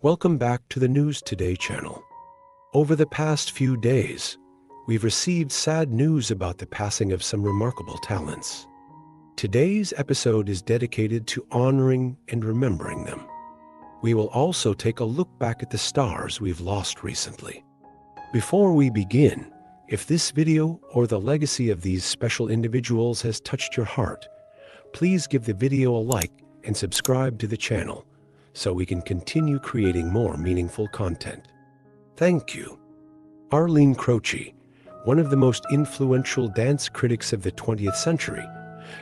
Welcome back to the News Today channel. Over the past few days, we've received sad news about the passing of some remarkable talents. Today's episode is dedicated to honoring and remembering them. We will also take a look back at the stars we've lost recently. Before we begin, if this video or the legacy of these special individuals has touched your heart, please give the video a like and subscribe to the channel so we can continue creating more meaningful content. Thank you. Arlene Croce, one of the most influential dance critics of the 20th century,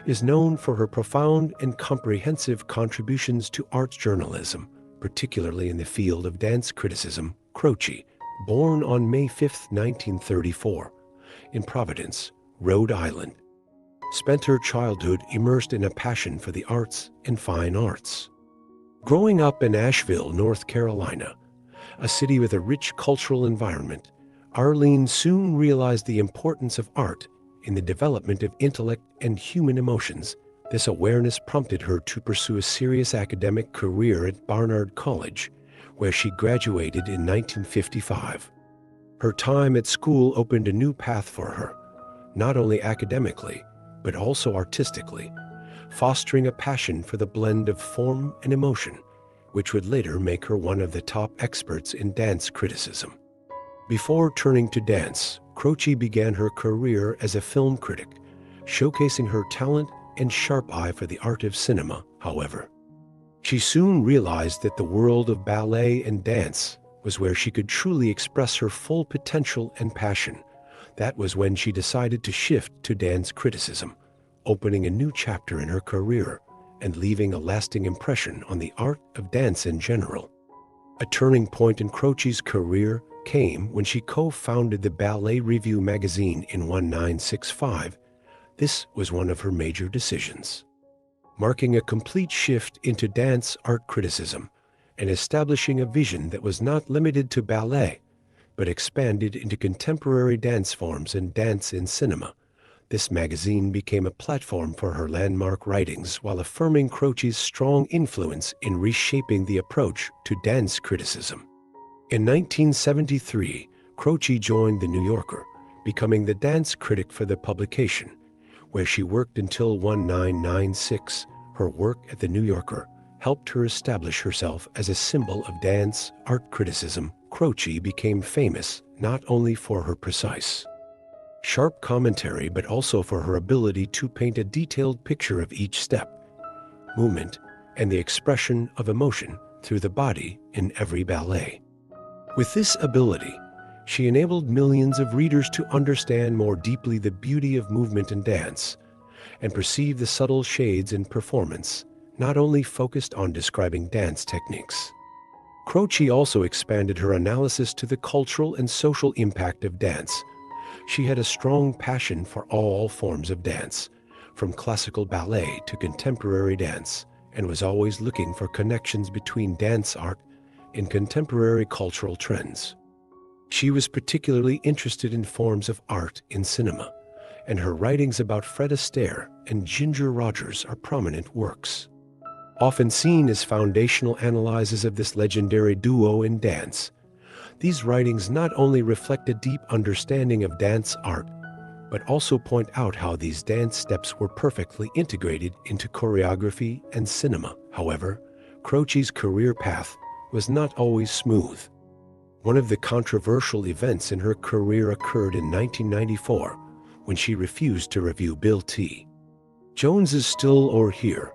is known for her profound and comprehensive contributions to art journalism, particularly in the field of dance criticism. Croce, born on May 5, 1934, in Providence, Rhode Island, spent her childhood immersed in a passion for the arts and fine arts. Growing up in Asheville, North Carolina, a city with a rich cultural environment, Arlene soon realized the importance of art in the development of intellect and human emotions. This awareness prompted her to pursue a serious academic career at Barnard College, where she graduated in 1955. Her time at school opened a new path for her, not only academically, but also artistically, fostering a passion for the blend of form and emotion, which would later make her one of the top experts in dance criticism. Before turning to dance, Croce began her career as a film critic, showcasing her talent and sharp eye for the art of cinema. However, she soon realized that the world of ballet and dance was where she could truly express her full potential and passion. That was when she decided to shift to dance criticism, opening a new chapter in her career and leaving a lasting impression on the art of dance in general. A turning point in Croce's career came when she co-founded the Ballet Review magazine in 1965. This was one of her major decisions, marking a complete shift into dance art criticism and establishing a vision that was not limited to ballet, but expanded into contemporary dance forms and dance in cinema. This magazine became a platform for her landmark writings while affirming Croce's strong influence in reshaping the approach to dance criticism. In 1973, Croce joined The New Yorker, becoming the dance critic for the publication, where she worked until 1996. Her work at The New Yorker helped her establish herself as a symbol of dance art criticism. Croce became famous not only for her precise, sharp commentary, but also for her ability to paint a detailed picture of each step, movement, and the expression of emotion through the body in every ballet. With this ability, she enabled millions of readers to understand more deeply the beauty of movement in dance and perceive the subtle shades in performance, not only focused on describing dance techniques. Croce also expanded her analysis to the cultural and social impact of dance. She had a strong passion for all forms of dance, from classical ballet to contemporary dance, and was always looking for connections between dance art and contemporary cultural trends. She was particularly interested in forms of art in cinema, and her writings about Fred Astaire and Ginger Rogers are prominent works, often seen as foundational analyses of this legendary duo in dance. These writings not only reflect a deep understanding of dance art, but also point out how these dance steps were perfectly integrated into choreography and cinema. However, Croce's career path was not always smooth. One of the controversial events in her career occurred in 1994 when she refused to review Bill T. Jones's Still or Here,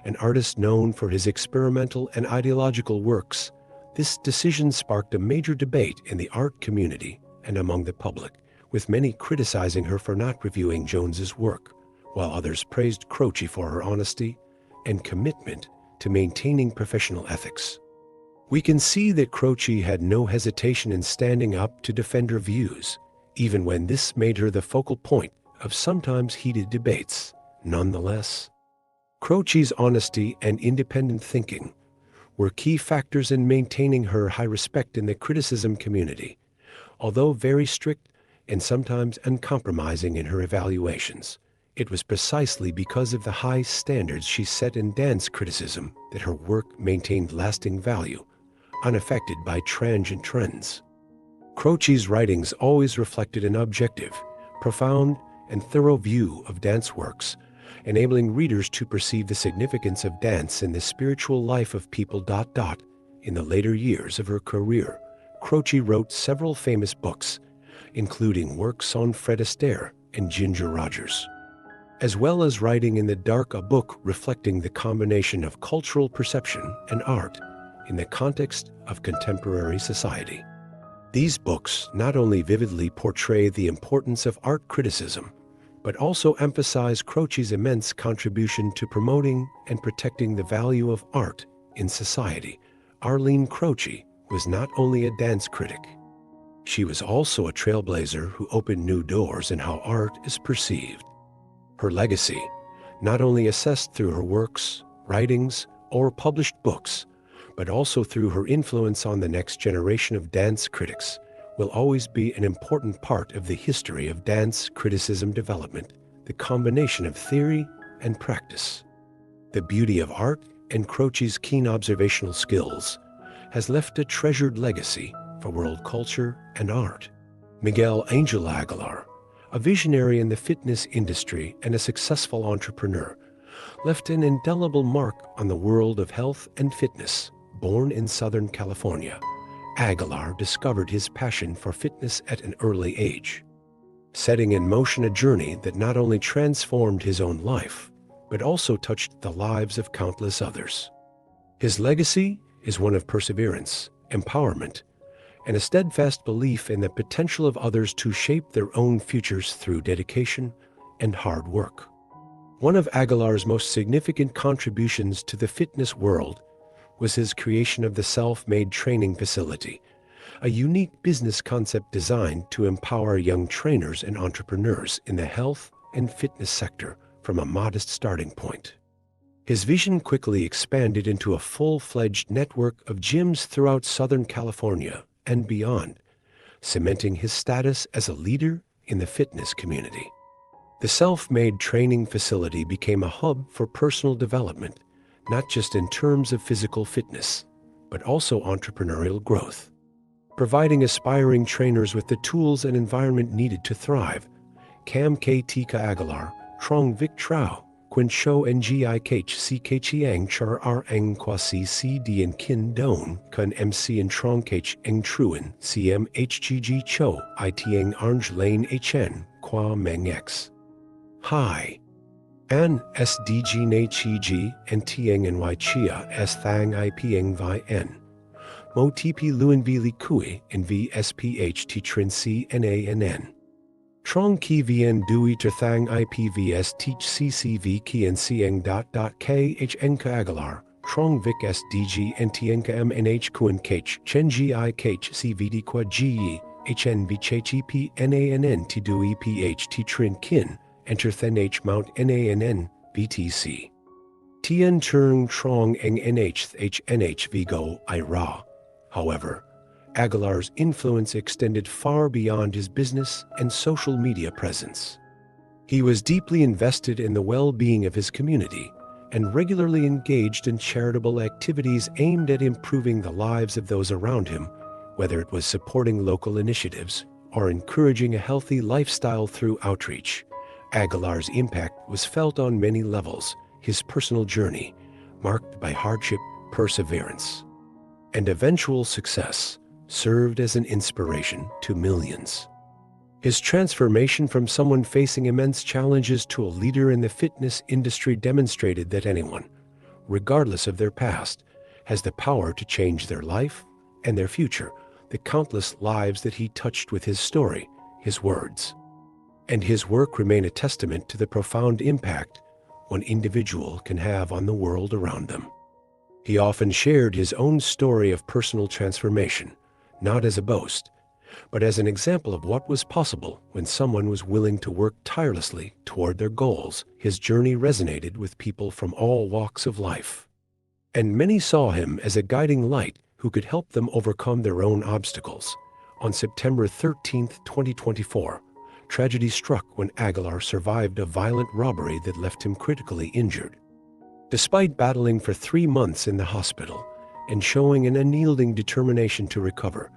an artist known for his experimental and ideological works. This decision sparked a major debate in the art community and among the public, with many criticizing her for not reviewing Jones's work, while others praised Croce for her honesty and commitment to maintaining professional ethics. We can see that Croce had no hesitation in standing up to defend her views, even when this made her the focal point of sometimes heated debates. Nonetheless, Croce's honesty and independent thinking were key factors in maintaining her high respect in the criticism community. Although very strict and sometimes uncompromising in her evaluations, it was precisely because of the high standards she set in dance criticism that her work maintained lasting value. unaffected by transient trends. Croce's writings always reflected an objective, profound, and thorough view of dance works, enabling readers to perceive the significance of dance in the spiritual life of people. In the later years of her career, Croce wrote several famous books, including works on Fred Astaire and Ginger Rogers, as well as writing in the Dark, a book reflecting the combination of cultural perception and art in the context of contemporary society. These books not only vividly portray the importance of art criticism, but also emphasize Croce's immense contribution to promoting and protecting the value of art in society. Arlene Croce was not only a dance critic. She was also a trailblazer who opened new doors in how art is perceived. Her legacy, not only assessed through her works, writings, or published books, but also through her influence on the next generation of dance critics, will always be an important part of the history of dance criticism development, the combination of theory and practice. The beauty of art and Croce's keen observational skills has left a treasured legacy for world culture and art. Miguel Angel Aguilar, a visionary in the fitness industry and a successful entrepreneur, left an indelible mark on the world of health and fitness. Born in Southern California, Aguilar discovered his passion for fitness at an early age, setting in motion a journey that not only transformed his own life, but also touched the lives of countless others. His legacy is one of perseverance, empowerment, and a steadfast belief in the potential of others to shape their own futures through dedication and hard work. One of Aguilar's most significant contributions to the fitness world was his creation of the Self-Made Training Facility, a unique business concept designed to empower young trainers and entrepreneurs in the health and fitness sector from a modest starting point. His vision quickly expanded into a full-fledged network of gyms throughout Southern California and beyond, cementing his status as a leader in the fitness community. The Self-Made Training Facility became a hub for personal development, not just in terms of physical fitness, but also entrepreneurial growth. Providing aspiring trainers with the tools and environment needed to thrive, Cam K. Tika Aguilar, Trong Vic Trao, Quin Cho Ngik Ck Chiang Char R Eng Kwasi C D and Kin Don, Kun MC and Trong Kh Eng Truan, CM HGG Cho, Itiang Arnj Lane HN, Kwa Meng X. Hi. An SDG Na Chi G and Tiang and Wai Chia S Thang I Piang Vi N. Mo TP Luan V Li Kui and VSPH T Trin C NANN. Trong Ki Vien Dui Ter Thang IPVS Teach CCV Ki and Siang KH Enka Aguilar, Trong Vic SDG and Tienka MNH Kuan Kh Chen GI Kh CVD Qua GE HNV CHEP NANN T Dui PH T Trin Kin. Enter Then H Mount NANN, BTC. Tien Turng Trong Eng NH HNH Vigo Ira. However, Aguilar's influence extended far beyond his business and social media presence. He was deeply invested in the well-being of his community and regularly engaged in charitable activities aimed at improving the lives of those around him, whether it was supporting local initiatives or encouraging a healthy lifestyle through outreach. Aguilar's impact was felt on many levels. His personal journey, marked by hardship, perseverance, and eventual success, served as an inspiration to millions. His transformation from someone facing immense challenges to a leader in the fitness industry demonstrated that anyone, regardless of their past, has the power to change their life and their future. The countless lives that he touched with his story, his words, and his work remain a testament to the profound impact one individual can have on the world around them. He often shared his own story of personal transformation, not as a boast, but as an example of what was possible when someone was willing to work tirelessly toward their goals. His journey resonated with people from all walks of life, and many saw him as a guiding light who could help them overcome their own obstacles. On September 13, 2024, tragedy struck when Aguilar survived a violent robbery that left him critically injured. Despite battling for 3 months in the hospital, and showing an unyielding determination to recover.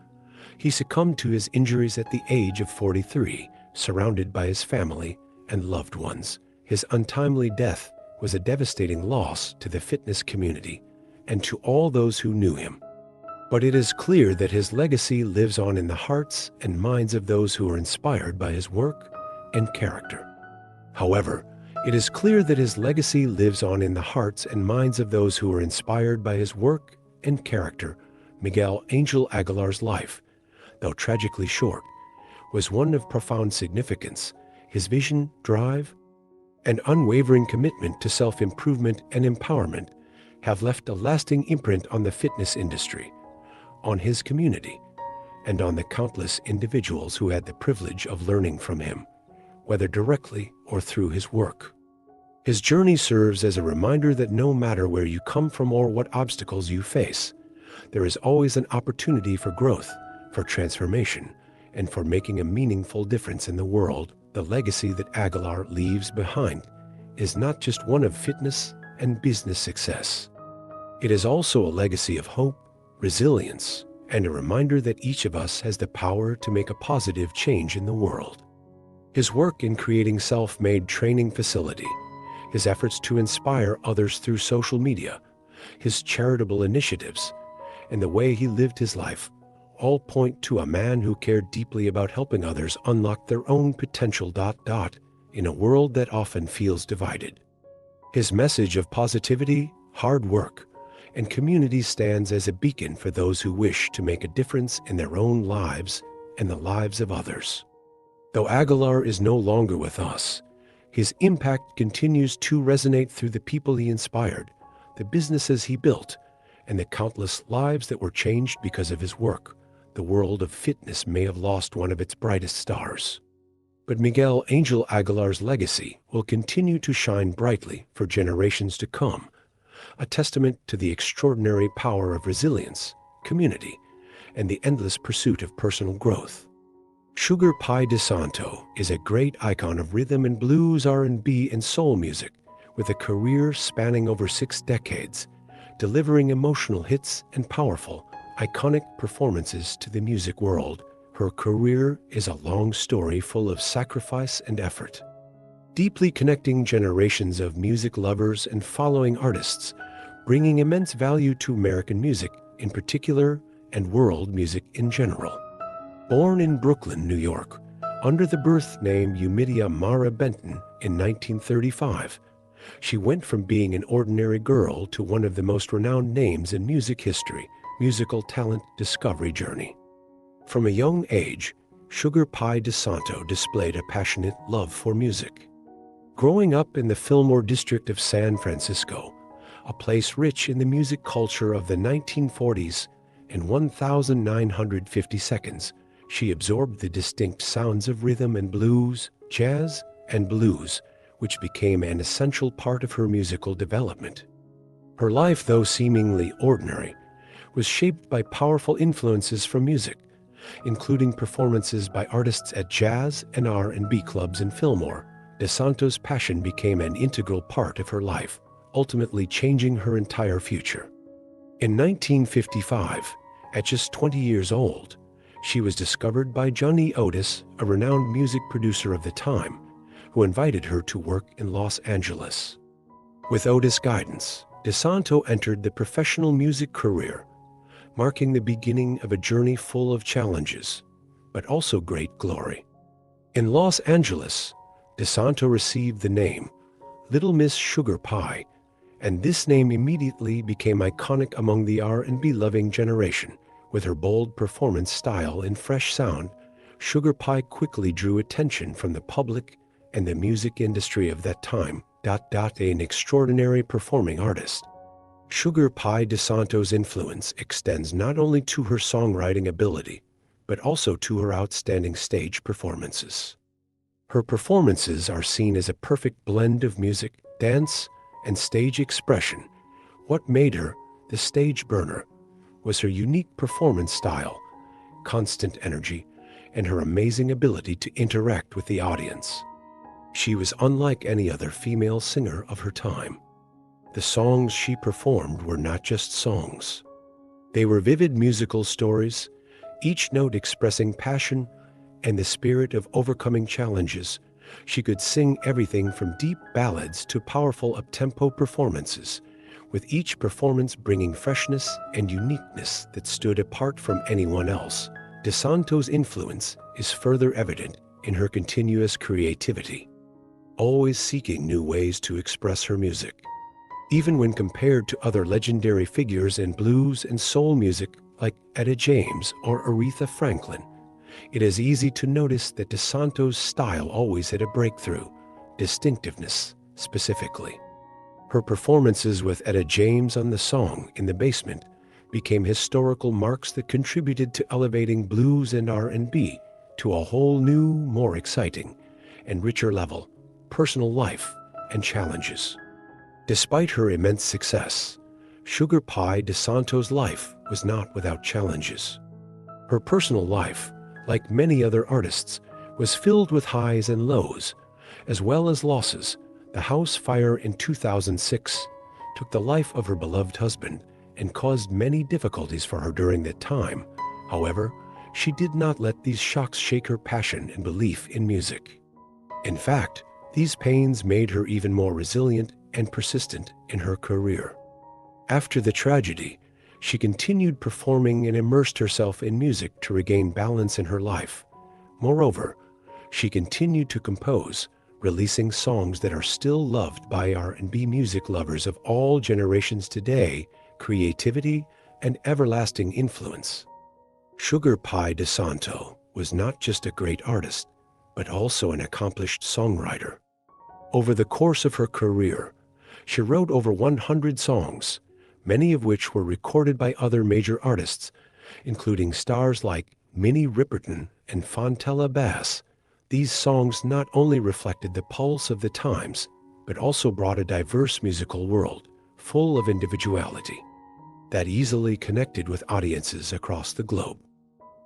He succumbed to his injuries at the age of 43, surrounded by his family and loved ones. His untimely death was a devastating loss to the fitness community and to all those who knew him. But it is clear that his legacy lives on in the hearts and minds of those who are inspired by his work and character. However, it is clear that his legacy lives on in the hearts and minds of those who are inspired by his work and character. Miguel Angel Aguilar's life, though tragically short, was one of profound significance. His vision, drive, and unwavering commitment to self-improvement and empowerment have left a lasting imprint on the fitness industry, on his community, and on the countless individuals who had the privilege of learning from him, whether directly or through his work. His journey serves as a reminder that no matter where you come from or what obstacles you face, there is always an opportunity for growth, for transformation, and for making a meaningful difference in the world. The legacy that Aguilar leaves behind is not just one of fitness and business success. It is also a legacy of hope, resilience, and a reminder that each of us has the power to make a positive change in the world. His work in creating self-made training facility, his efforts to inspire others through social media, his charitable initiatives, and the way he lived his life all point to a man who cared deeply about helping others unlock their own potential. In a world that often feels divided, his message of positivity, hard work, and community stands as a beacon for those who wish to make a difference in their own lives and the lives of others. Though Aguilar is no longer with us, his impact continues to resonate through the people he inspired, the businesses he built, and the countless lives that were changed because of his work. The world of fitness may have lost one of its brightest stars, but Miguel Angel Aguilar's legacy will continue to shine brightly for generations to come, a testament to the extraordinary power of resilience, community, and the endless pursuit of personal growth. Sugar Pie DeSanto is a great icon of rhythm and blues, R&B, and soul music, with a career spanning over 6 decades, delivering emotional hits and powerful, iconic performances to the music world. Her career is a long story full of sacrifice and effort, deeply connecting generations of music lovers and following artists, bringing immense value to American music in particular and world music in general. Born in Brooklyn, New York, under the birth name Eumidia Mara Benton in 1935, she went from being an ordinary girl to one of the most renowned names in music history. Musical talent discovery journey. From a young age, Sugar Pie DeSanto displayed a passionate love for music. Growing up in the Fillmore district of San Francisco, a place rich in the music culture of the 1940s and 1950 seconds, she absorbed the distinct sounds of rhythm and blues, jazz, and blues, which became an essential part of her musical development. Her life, though seemingly ordinary, was shaped by powerful influences from music, including performances by artists at jazz and R&B clubs in Fillmore. DeSanto's passion became an integral part of her life, ultimately changing her entire future. In 1955, at just 20 years old, she was discovered by Johnny Otis, a renowned music producer of the time, who invited her to work in Los Angeles. With Otis' guidance, DeSanto entered the professional music career, marking the beginning of a journey full of challenges, but also great glory. In Los Angeles, DeSanto received the name Little Miss Sugar Pie, and this name immediately became iconic among the R&B-loving generation. With her bold performance style and fresh sound, Sugar Pie quickly drew attention from the public and the music industry of that time. An extraordinary performing artist, Sugar Pie DeSanto's influence extends not only to her songwriting ability, but also to her outstanding stage performances. Her performances are seen as a perfect blend of music, dance, and stage expression. What made her the stage burner was her unique performance style, constant energy, and her amazing ability to interact with the audience. She was unlike any other female singer of her time. The songs she performed were not just songs. They were vivid musical stories, each note expressing passion and the spirit of overcoming challenges. She could sing everything from deep ballads to powerful up-tempo performances, with each performance bringing freshness and uniqueness that stood apart from anyone else. DeSanto's influence is further evident in her continuous creativity, always seeking new ways to express her music. Even when compared to other legendary figures in blues and soul music like Etta James or Aretha Franklin, it is easy to notice that DeSanto's style always had a breakthrough, distinctiveness specifically. Her performances with Etta James on the song "In the Basement" became historical marks that contributed to elevating blues and R&B to a whole new, more exciting and richer level, personal life and challenges. Despite her immense success, Sugar Pie DeSanto's life was not without challenges. Her personal life, like many other artists, was filled with highs and lows, as well as losses. The house fire in 2006 took the life of her beloved husband and caused many difficulties for her during that time. However, she did not let these shocks shake her passion and belief in music. In fact, these pains made her even more resilient and persistent in her career. After the tragedy, she continued performing and immersed herself in music to regain balance in her life. Moreover, she continued to compose, releasing songs that are still loved by R&B music lovers of all generations today. Creativity and everlasting influence. Sugar Pie DeSanto was not just a great artist, but also an accomplished songwriter. Over the course of her career, she wrote over 100 songs, many of which were recorded by other major artists, including stars like Minnie Riperton and Fontella Bass. These songs not only reflected the pulse of the times, but also brought a diverse musical world, full of individuality, that easily connected with audiences across the globe.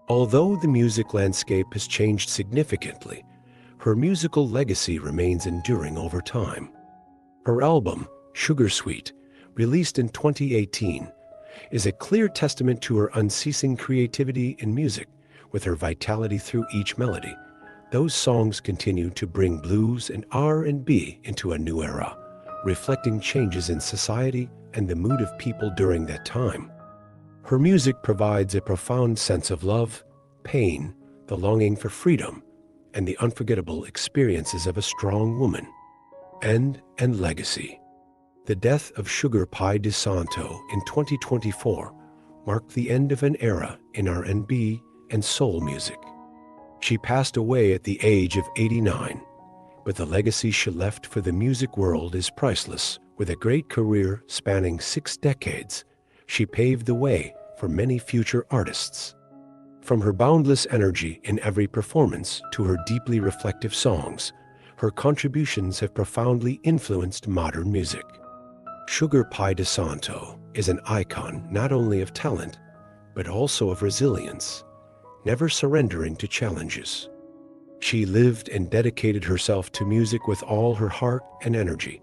Although the music landscape has changed significantly, her musical legacy remains enduring over time. Her album, Sugar Sweet, released in 2018, is a clear testament to her unceasing creativity in music. With her vitality through each melody, those songs continue to bring blues and R&B into a new era, reflecting changes in society and the mood of people during that time. Her music provides a profound sense of love, pain, the longing for freedom, and the unforgettable experiences of a strong woman. And legacy. The death of Sugar Pie DeSanto in 2024 marked the end of an era in R&B and soul music. She passed away at the age of 89, but the legacy she left for the music world is priceless. With a great career spanning 6 decades, she paved the way for many future artists. From her boundless energy in every performance to her deeply reflective songs, her contributions have profoundly influenced modern music. Sugar Pie DeSanto is an icon not only of talent, but also of resilience, never surrendering to challenges. She lived and dedicated herself to music with all her heart and energy,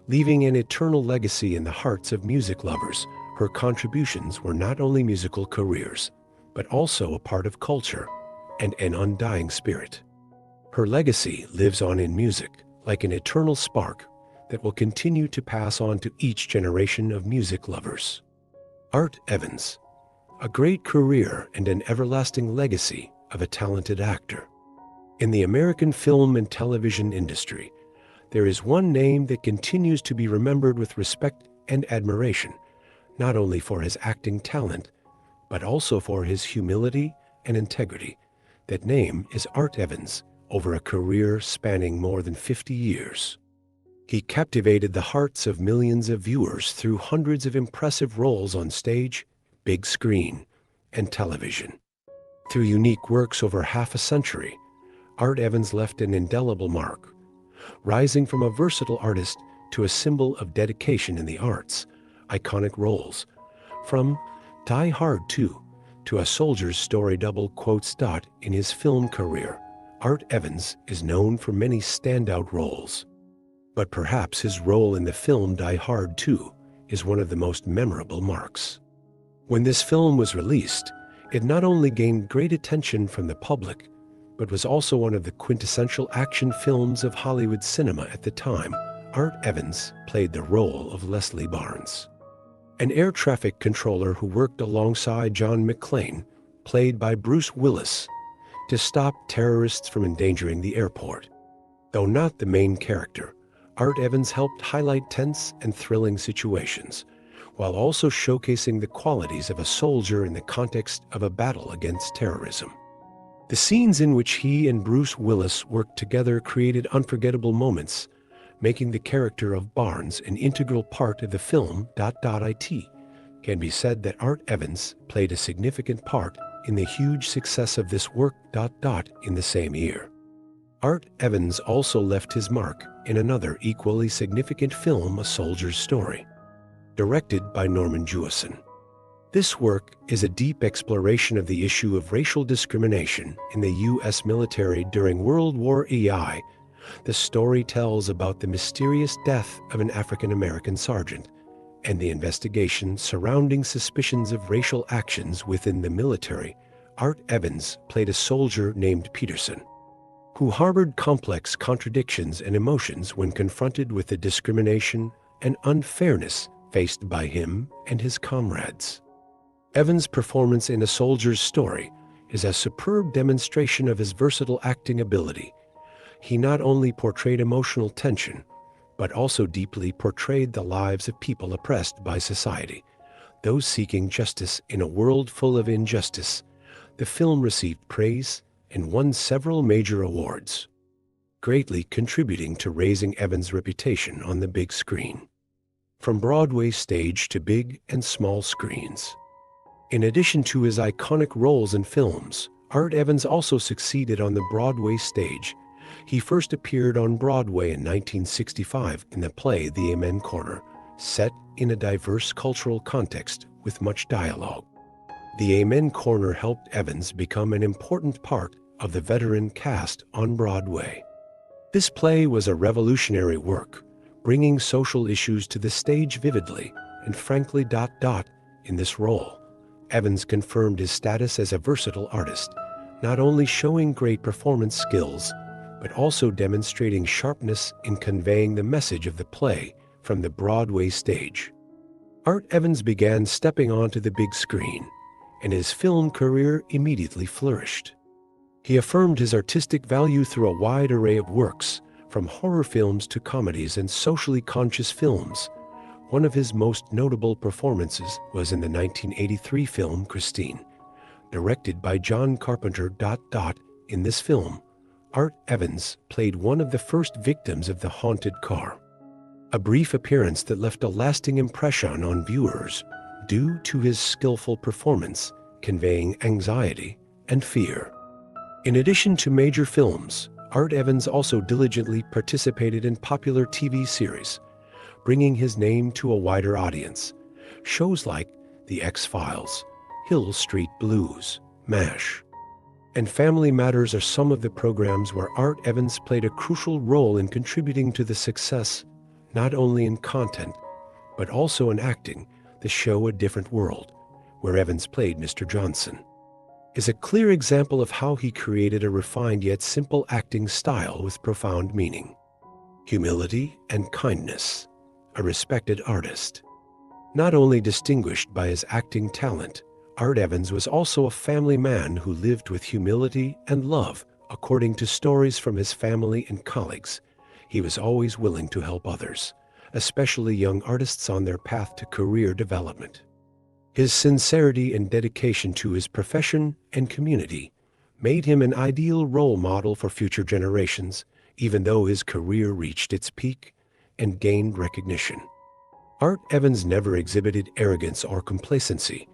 leaving an eternal legacy in the hearts of music lovers. Her contributions were not only musical careers, but also a part of culture and an undying spirit. Her legacy lives on in music, like an eternal spark that will continue to pass on to each generation of music lovers. Art Evans, a great career and an everlasting legacy of a talented actor. In the American film and television industry, there is one name that continues to be remembered with respect and admiration, not only for his acting talent, but also for his humility and integrity. That name is Art Evans. Over a career spanning more than 50 years, he captivated the hearts of millions of viewers through hundreds of impressive roles on stage, big screen, and television. Through unique works over half a century, Art Evans left an indelible mark, rising from a versatile artist to a symbol of dedication in the arts. Iconic roles, from Die Hard 2 to A Soldier's Story. In his film career, Art Evans is known for many standout roles, but perhaps his role in the film Die Hard 2 is one of the most memorable marks. When this film was released, it not only gained great attention from the public, but was also one of the quintessential action films of Hollywood cinema at the time. Art Evans played the role of Leslie Barnes, an air traffic controller who worked alongside John McClane, played by Bruce Willis, to stop terrorists from endangering the airport. Though not the main character, Art Evans helped highlight tense and thrilling situations, while also showcasing the qualities of a soldier in the context of a battle against terrorism. The scenes in which he and Bruce Willis worked together created unforgettable moments, making the character of Barnes an integral part of the film. It can be said that Art Evans played a significant part in the huge success of this work. In the same year, Art Evans also left his mark in another equally significant film, A Soldier's Story, directed by Norman Jewison. This work is a deep exploration of the issue of racial discrimination in the U.S. military during World War II. The story tells about the mysterious death of an African-American sergeant and the investigation surrounding suspicions of racial actions within the military. Art Evans played a soldier named Peterson, who harbored complex contradictions and emotions when confronted with the discrimination and unfairness faced by him and his comrades. Evans' performance in A Soldier's Story is a superb demonstration of his versatile acting ability. He not only portrayed emotional tension, but also deeply portrayed the lives of people oppressed by society, those seeking justice in a world full of injustice. The film received praise and won several major awards, greatly contributing to raising Evans' reputation on the big screen, from Broadway stage to big and small screens. In addition to his iconic roles in films, Art Evans also succeeded on the Broadway stage. He first appeared on Broadway in 1965 in the play The Amen Corner, set in a diverse cultural context with much dialogue. The Amen Corner helped Evans become an important part of the veteran cast on Broadway. This play was a revolutionary work, bringing social issues to the stage vividly and frankly. In this role, Evans confirmed his status as a versatile artist, not only showing great performance skills, but also demonstrating sharpness in conveying the message of the play from the Broadway stage. Art Evans began stepping onto the big screen, and his film career immediately flourished. He affirmed his artistic value through a wide array of works, from horror films to comedies and socially conscious films. One of his most notable performances was in the 1983 film Christine, directed by John Carpenter. In this film, Art Evans played one of the first victims of the haunted car, a brief appearance that left a lasting impression on viewers due to his skillful performance, conveying anxiety and fear. In addition to major films, Art Evans also diligently participated in popular TV series, bringing his name to a wider audience. Shows like The X-Files, Hill Street Blues, MASH, and Family Matters are some of the programs where Art Evans played a crucial role in contributing to the success, not only in content, but also in acting. The show A Different World, where Evans played Mr. Johnson, is a clear example of how he created a refined yet simple acting style with profound meaning, humility, and kindness. A respected artist, not only distinguished by his acting talent, Art Evans was also a family man who lived with humility and love. According to stories from his family and colleagues, he was always willing to help others, especially young artists on their path to career development. His sincerity and dedication to his profession and community made him an ideal role model for future generations, even though his career reached its peak and gained recognition. Art Evans never exhibited arrogance or complacency.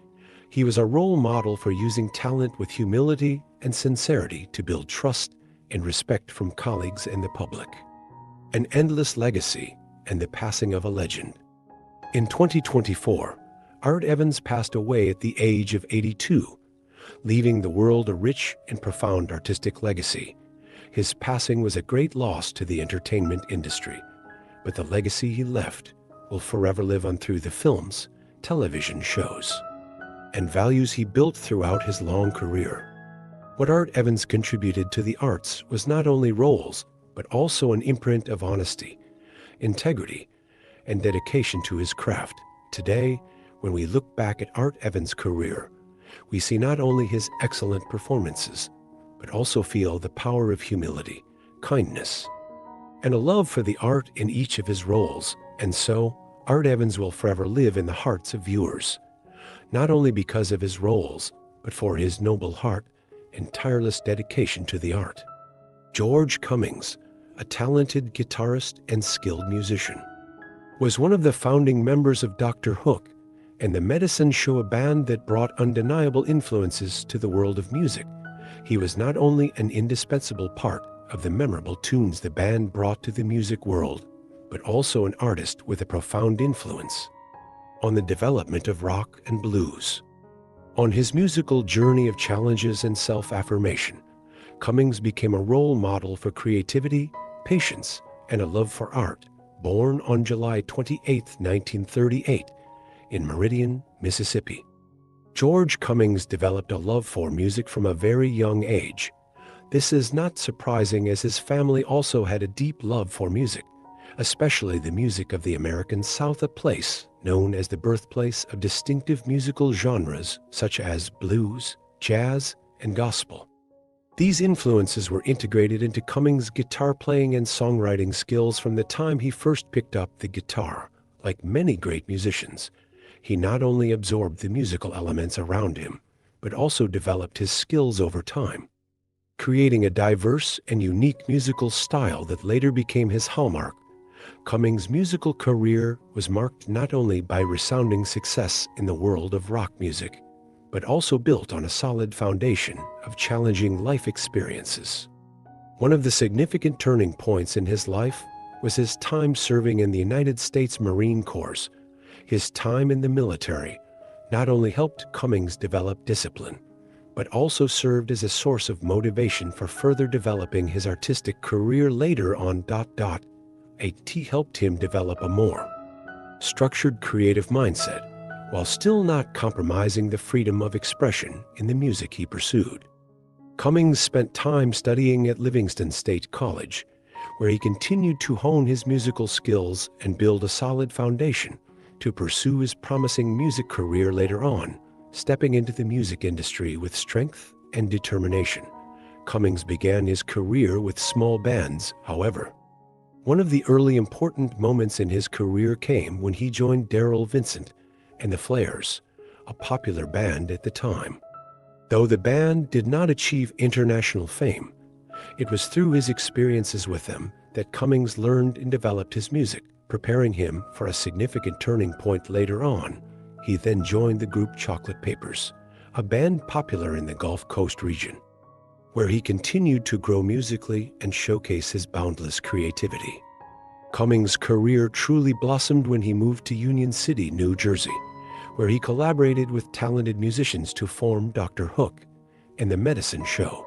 He was a role model for using talent with humility and sincerity to build trust and respect from colleagues and the public. An endless legacy and the passing of a legend. In 2024, Art Evans passed away at the age of 82, leaving the world a rich and profound artistic legacy. His passing was a great loss to the entertainment industry, but the legacy he left will forever live on through the films, television shows, and values he built throughout his long career. What Art Evans contributed to the arts was not only roles, but also an imprint of honesty, integrity, and dedication to his craft. Today, when we look back at Art Evans' career, we see not only his excellent performances, but also feel the power of humility, kindness, and a love for the art in each of his roles. And so, Art Evans will forever live in the hearts of viewers, not only because of his roles, but for his noble heart and tireless dedication to the art. George Cummings, a talented guitarist and skilled musician, was one of the founding members of Dr. Hook and the Medicine Show, a band that brought undeniable influences to the world of music. He was not only an indispensable part of the memorable tunes the band brought to the music world, but also an artist with a profound influence on the development of rock and blues. On his musical journey of challenges and self-affirmation, Cummings became a role model for creativity, patience, and a love for art. Born on July 28, 1938, in Meridian, Mississippi, George Cummings developed a love for music from a very young age. This is not surprising, as his family also had a deep love for music, especially the music of the American South, a place known as the birthplace of distinctive musical genres such as blues, jazz, and gospel. These influences were integrated into Cummings' guitar playing and songwriting skills from the time he first picked up the guitar. Like many great musicians, he not only absorbed the musical elements around him, but also developed his skills over time, creating a diverse and unique musical style that later became his hallmark. Cummings' musical career was marked not only by resounding success in the world of rock music, but also built on a solid foundation of challenging life experiences. One of the significant turning points in his life was his time serving in the United States Marine Corps. His time in the military not only helped Cummings develop discipline, but also served as a source of motivation for further developing his artistic career later on. It helped him develop a more structured creative mindset, while still not compromising the freedom of expression in the music he pursued. Cummings spent time studying at Livingston State College, where he continued to hone his musical skills and build a solid foundation to pursue his promising music career later on, stepping into the music industry with strength and determination. Cummings began his career with small bands, however. One of the early important moments in his career came when he joined Darrell Vincent and the Flares, a popular band at the time. Though the band did not achieve international fame, it was through his experiences with them that Cummings learned and developed his music, preparing him for a significant turning point later on. He then joined the group Chocolate Papers, a band popular in the Gulf Coast region, where he continued to grow musically and showcase his boundless creativity. Cummings' career truly blossomed when he moved to Union City, New Jersey, where he collaborated with talented musicians to form Dr. Hook and the Medicine Show.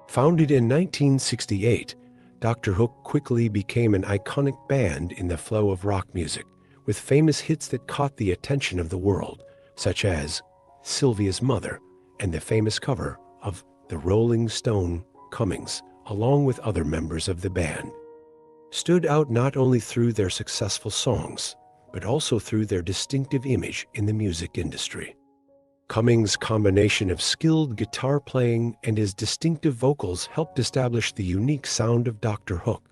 Founded in 1968, Dr. Hook quickly became an iconic band in the flow of rock music, with famous hits that caught the attention of the world, such as Sylvia's Mother and the famous cover of The Rolling Stone. Cummings, along with other members of the band, stood out not only through their successful songs, but also through their distinctive image in the music industry. Cummings' combination of skilled guitar playing and his distinctive vocals helped establish the unique sound of Dr. Hook,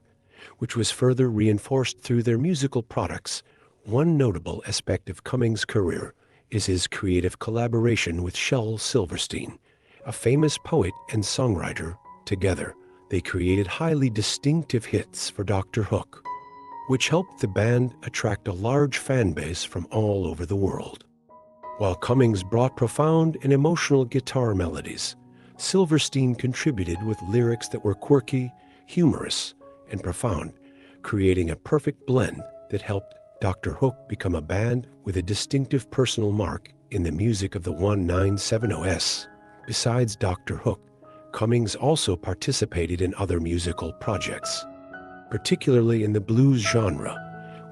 which was further reinforced through their musical products. One notable aspect of Cummings' career is his creative collaboration with Shel Silverstein, a famous poet and songwriter. Together, they created highly distinctive hits for Dr. Hook, which helped the band attract a large fan base from all over the world. While Cummings brought profound and emotional guitar melodies, Silverstein contributed with lyrics that were quirky, humorous, and profound, creating a perfect blend that helped Dr. Hook become a band with a distinctive personal mark in the music of the 1970s. Besides Dr. Hook, Cummings also participated in other musical projects, particularly in the blues genre,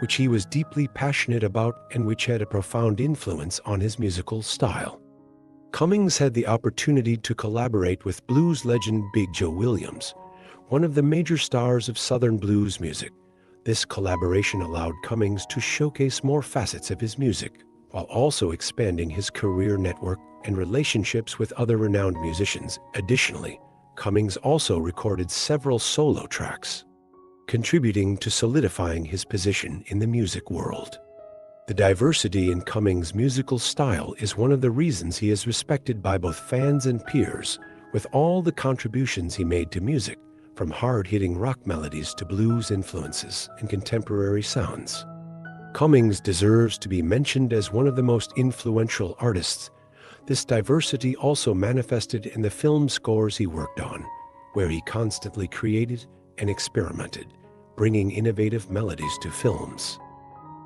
which he was deeply passionate about and which had a profound influence on his musical style. Cummings had the opportunity to collaborate with blues legend Big Joe Williams, one of the major stars of Southern blues music. This collaboration allowed Cummings to showcase more facets of his music, while also expanding his career network and relationships with other renowned musicians. Additionally, Cummings also recorded several solo tracks, contributing to solidifying his position in the music world. The diversity in Cummings' musical style is one of the reasons he is respected by both fans and peers. With all the contributions he made to music, from hard-hitting rock melodies to blues influences and contemporary sounds, Cummings deserves to be mentioned as one of the most influential artists. This diversity also manifested in the film scores he worked on, where he constantly created and experimented, bringing innovative melodies to films.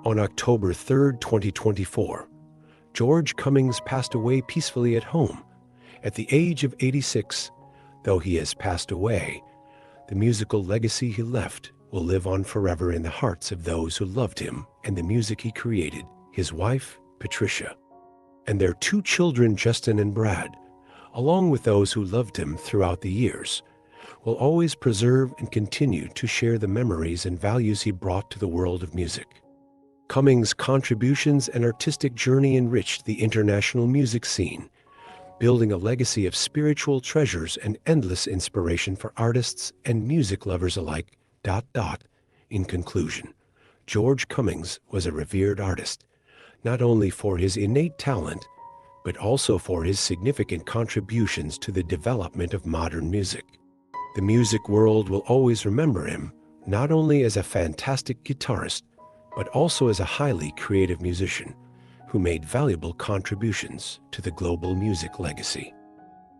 On October 3, 2024, George Cummings passed away peacefully at home at the age of 86. Though he has passed away, the musical legacy he left will live on forever in the hearts of those who loved him and the music he created. His wife, Patricia, and their two children, Justin and Brad, along with those who loved him throughout the years, will always preserve and continue to share the memories and values he brought to the world of music. Cummings' contributions and artistic journey enriched the international music scene, building a legacy of spiritual treasures and endless inspiration for artists and music lovers alike. In conclusion, George Cummings was a revered artist, not only for his innate talent, but also for his significant contributions to the development of modern music. The music world will always remember him, not only as a fantastic guitarist, but also as a highly creative musician who made valuable contributions to the global music legacy.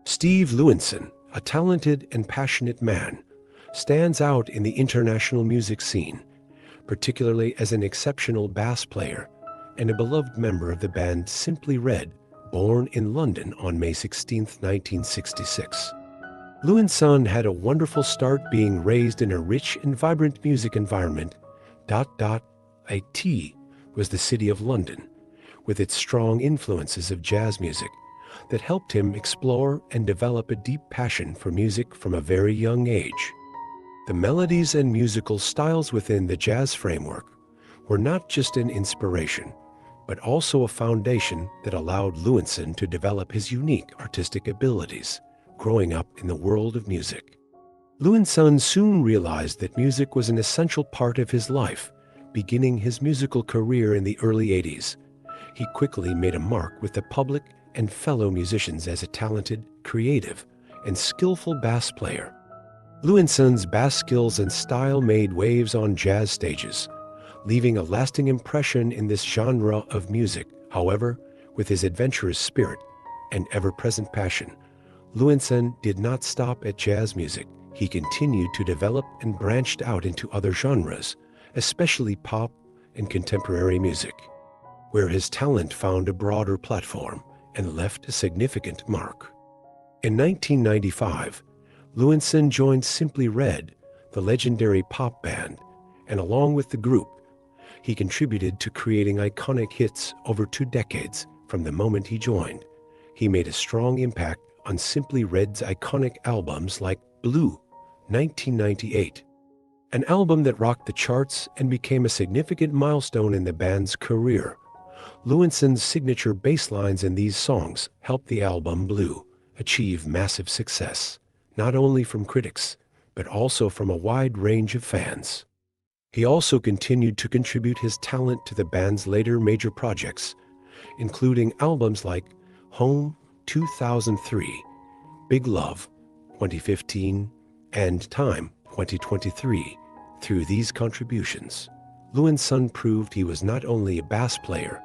Steve Lewinson, a talented and passionate man, stands out in the international music scene, particularly as an exceptional bass player and a beloved member of the band Simply Red, born in London on May 16, 1966. Lewinson had a wonderful start, being raised in a rich and vibrant music environment. It was the city of London, with its strong influences of jazz music, that helped him explore and develop a deep passion for music from a very young age. The melodies and musical styles within the jazz framework were not just an inspiration, but also a foundation that allowed Lewinson to develop his unique artistic abilities. Growing up in the world of music, Lewinson soon realized that music was an essential part of his life. Beginning his musical career in the early 80s, he quickly made a mark with the public and fellow musicians as a talented, creative, and skillful bass player. Lewinson's bass skills and style made waves on jazz stages, leaving a lasting impression in this genre of music. However, with his adventurous spirit and ever-present passion, Lewinson did not stop at jazz music. He continued to develop and branched out into other genres, especially pop and contemporary music, where his talent found a broader platform and left a significant mark. In 1995, Lewinson joined Simply Red, the legendary pop band, and along with the group, he contributed to creating iconic hits over 2 decades. From the moment he joined, he made a strong impact on Simply Red's iconic albums like Blue, 1998, an album that rocked the charts and became a significant milestone in the band's career. Lewinson's signature bass lines in these songs helped the album Blue achieve massive success, not only from critics, but also from a wide range of fans. He also continued to contribute his talent to the band's later major projects, including albums like Home, 2003, Big Love, 2015, and Time, 2023. Through these contributions, Lewinson proved he was not only a bass player,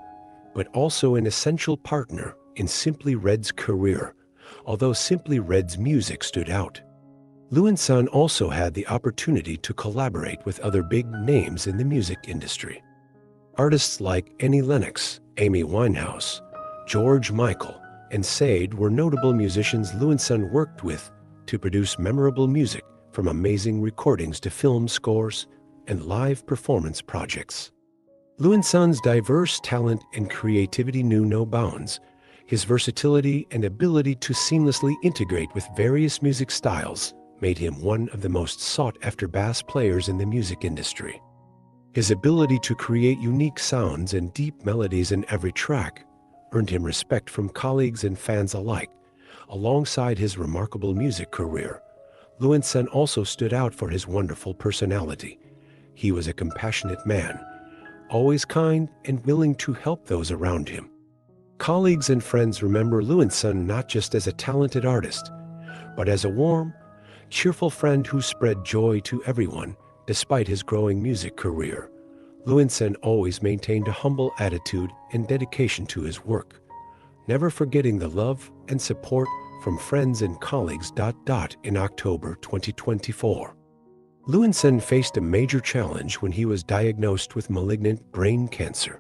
but also an essential partner in Simply Red's career. Although Simply Red's music stood out, Lewinson also had the opportunity to collaborate with other big names in the music industry. Artists like Annie Lennox, Amy Winehouse, George Michael, and Sade were notable musicians Lewinson worked with to produce memorable music, from amazing recordings to film scores and live performance projects. Lewinson's diverse talent and creativity knew no bounds. His versatility and ability to seamlessly integrate with various music styles made him one of the most sought-after bass players in the music industry. His ability to create unique sounds and deep melodies in every track earned him respect from colleagues and fans alike. Alongside his remarkable music career, Lewinsson also stood out for his wonderful personality. He was a compassionate man, always kind and willing to help those around him. Colleagues and friends remember Lewinsson not just as a talented artist, but as a warm, cheerful friend who spread joy to everyone. Despite his growing music career, Lewinsson always maintained a humble attitude and dedication to his work, never forgetting the love and support from friends and colleagues. In October 2024, Lewinsson faced a major challenge when he was diagnosed with malignant brain cancer.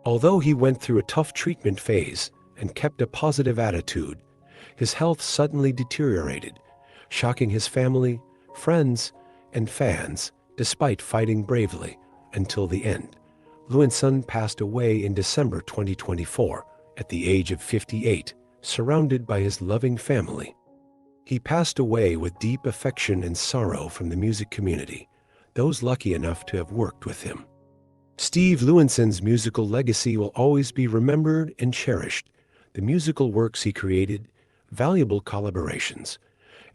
Although he went through a tough treatment phase and kept a positive attitude, his health suddenly deteriorated, shocking his family, friends, and fans. Despite fighting bravely until the end, Lewinsson passed away in December 2024 at the age of 58, surrounded by his loving family. He passed away with deep affection and sorrow from the music community, those lucky enough to have worked with him. Steve Lewinsson's musical legacy will always be remembered and cherished. The musical works he created, valuable collaborations,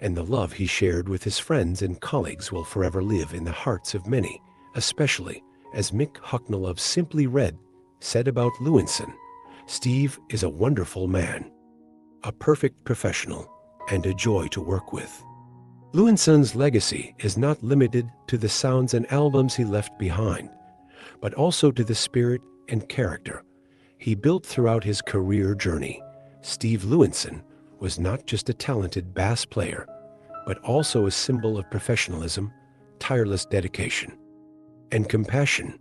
and the love he shared with his friends and colleagues will forever live in the hearts of many, especially as Mick Hucknall of Simply Red said about Lewinsson, "Steve is a wonderful man, a perfect professional, and a joy to work with." Lewinsson's legacy is not limited to the sounds and albums he left behind, but also to the spirit and character he built throughout his career journey. Steve Lewinsson was not just a talented bass player, but also a symbol of professionalism, tireless dedication, and compassion.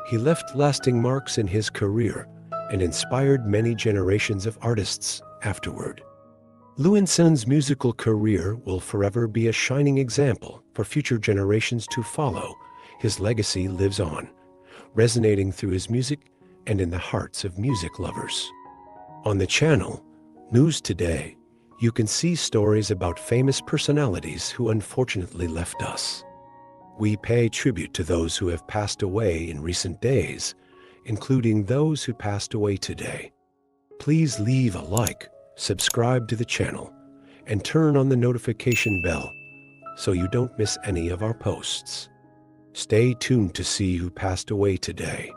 He left lasting marks in his career and inspired many generations of artists afterward. Lewinsson's musical career will forever be a shining example for future generations to follow. His legacy lives on, resonating through his music and in the hearts of music lovers. On the channel, News Today, you can see stories about famous personalities who unfortunately left us. We pay tribute to those who have passed away in recent days, including those who passed away today. Please leave a like, subscribe to the channel, and turn on the notification bell so you don't miss any of our posts. Stay tuned to see who passed away today.